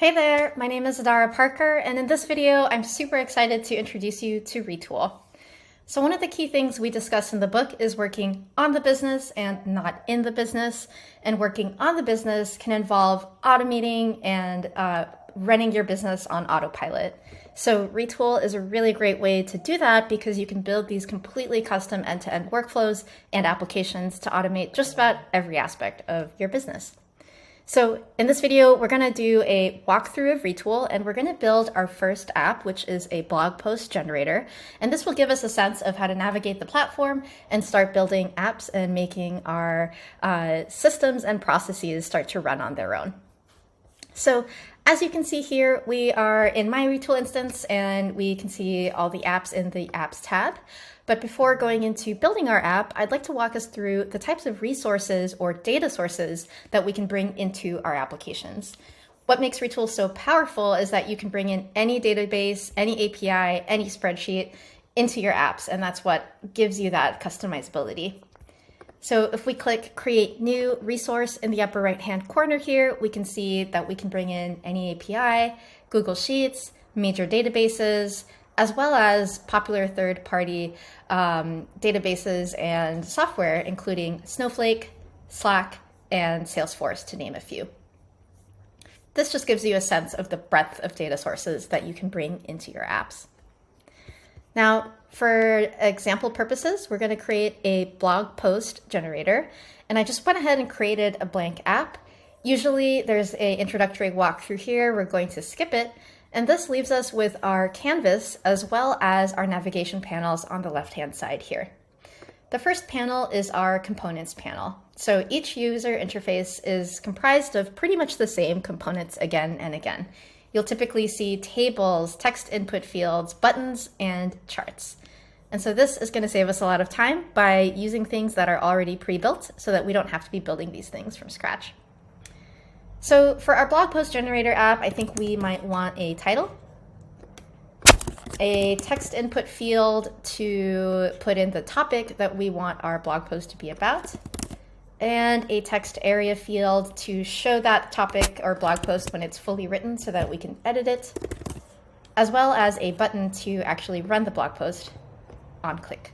Hey there, my name is Adara Parker, and in this video, I'm super excited to introduce you to Retool. So one of the key things we discuss in the book is working on the business and not in the business. And working on the business can involve automating and running your business on autopilot. So Retool is a really great way to do that because you can build these completely custom end-to-end workflows and applications to automate just about every aspect of your business. So in this video, we're going to do a walkthrough of Retool, and we're going to build our first app, which is a blog post generator. And this will give us a sense of how to navigate the platform and start building apps and making our systems and processes start to run on their own. So as you can see here, we are in my Retool instance, and we can see all the apps in the Apps tab. But before going into building our app, I'd like to walk us through the types of resources or data sources that we can bring into our applications. What makes Retool so powerful is that you can bring in any database, any API, any spreadsheet into your apps, and that's what gives you that customizability. So if we click Create New Resource in the upper right-hand corner here, we can see that we can bring in any API, Google Sheets, major databases, as well as popular third-party databases and software, including Snowflake, Slack, and Salesforce, to name a few. This just gives you a sense of the breadth of data sources that you can bring into your apps. Now, for example purposes, we're going to create a blog post generator, and I just went ahead and created a blank app. Usually there's an introductory walkthrough here. We're going to skip it. And this leaves us with our canvas as well as our navigation panels on the left-hand side here. The first panel is our components panel. So each user interface is comprised of pretty much the same components again and again. You'll typically see tables, text input fields, buttons, and charts. And so this is going to save us a lot of time by using things that are already pre-built so that we don't have to be building these things from scratch. So for our blog post generator app, I think we might want a title, a text input field to put in the topic that we want our blog post to be about, and a text area field to show that topic or blog post when it's fully written so that we can edit it, as well as a button to actually run the blog post on click.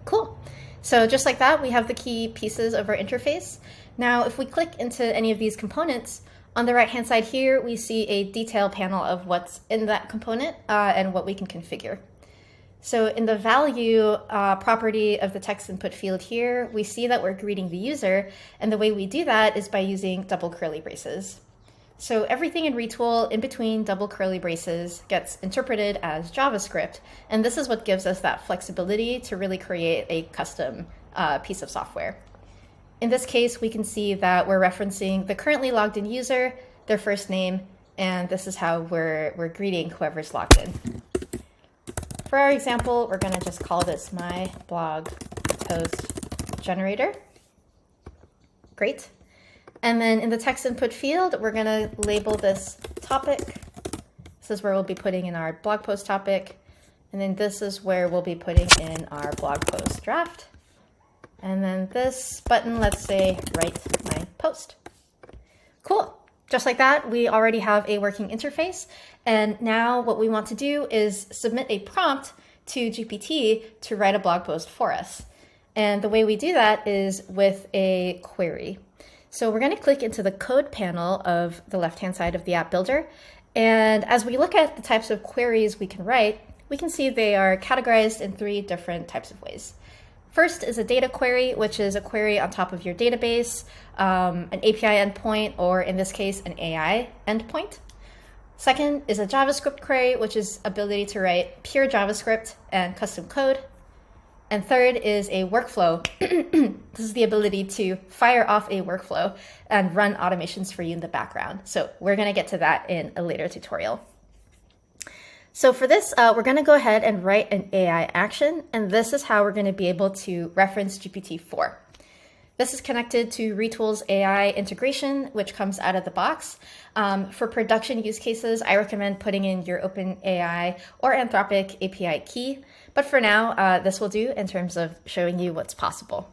Cool. So just like that, we have the key pieces of our interface. Now, if we click into any of these components, on the right-hand side here, we see a detail panel of what's in that component and what we can configure. So in the value property of the text input field here, we see that we're greeting the user, and the way we do that is by using double curly braces. So everything in Retool in between double curly braces gets interpreted as JavaScript, and this is what gives us that flexibility to really create a custom piece of software. In this case, we can see that we're referencing the currently logged in user, their first name, and this is how we're greeting whoever's logged in. For our example, we're going to just call this my blog post generator. Great. And then in the text input field, we're going to label this topic. This is where we'll be putting in our blog post topic. And then this is where we'll be putting in our blog post draft. And then this button, let's say, write my post. Cool. Just like that, we already have a working interface. And now what we want to do is submit a prompt to GPT to write a blog post for us. And the way we do that is with a query. So we're going to click into the code panel of the left-hand side of the app builder. And as we look at the types of queries we can write, we can see they are categorized in 3 different types of ways. First is a data query, which is a query on top of your database, an API endpoint, or in this case, an AI endpoint. Second is a JavaScript query, which is ability to write pure JavaScript and custom code. And third is a workflow. This is the ability to fire off a workflow and run automations for you in the background. So we're going to get to that in a later tutorial. So for this, we're going to go ahead and write an AI action, and this is how we're going to be able to reference GPT-4. This is connected to Retool's AI integration, which comes out of the box. For production use cases, I recommend putting in your OpenAI or Anthropic API key, but for now, this will do in terms of showing you what's possible.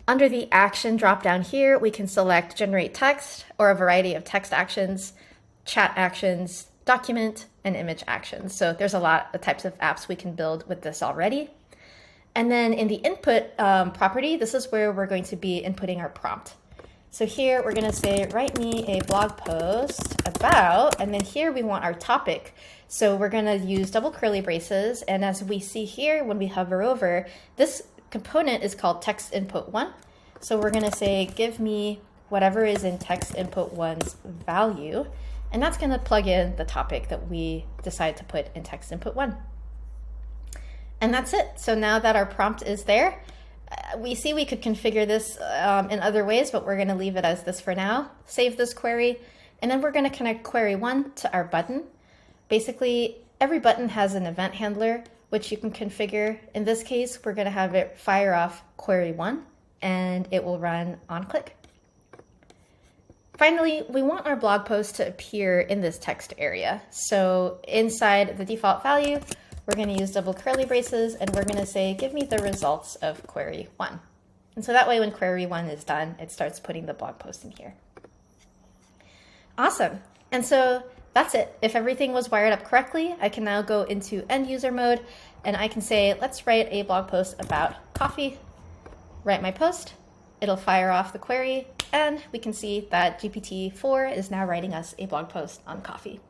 Under the action drop down here, we can select generate text or a variety of text actions, chat actions, document, and image actions. So there's a lot of types of apps we can build with this already. And then in the input property, this is where we're going to be inputting our prompt. So here we're going to say, write me a blog post about, and then here we want our topic. So we're going to use double curly braces. And as we see here, when we hover over, this component is called text input 1. So we're going to say, give me whatever is in text input 1's value. And that's going to plug in the topic that we decide to put in text input 1. And that's it. So now that our prompt is there, we see we could configure this in other ways, but we're going to leave it as this for now. Save this query, and then we're going to connect query 1 to our button. Basically, every button has an event handler, which you can configure. In this case, we're going to have it fire off query 1, and it will run on click. Finally, we want our blog post to appear in this text area. So inside the default value, we're going to use double curly braces, and we're going to say, give me the results of query 1. And so that way, when query 1 is done, it starts putting the blog post in here. Awesome. And so that's it. If everything was wired up correctly, I can now go into end user mode, and I can say, let's write a blog post about coffee. Write my post. It'll fire off the query, and we can see that GPT-4 is now writing us a blog post on coffee.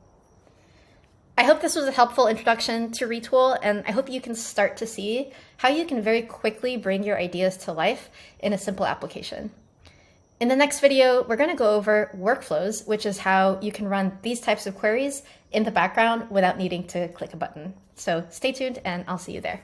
I hope this was a helpful introduction to Retool, and I hope you can start to see how you can very quickly bring your ideas to life in a simple application. In the next video, we're going to go over workflows, which is how you can run these types of queries in the background without needing to click a button. So stay tuned, and I'll see you there.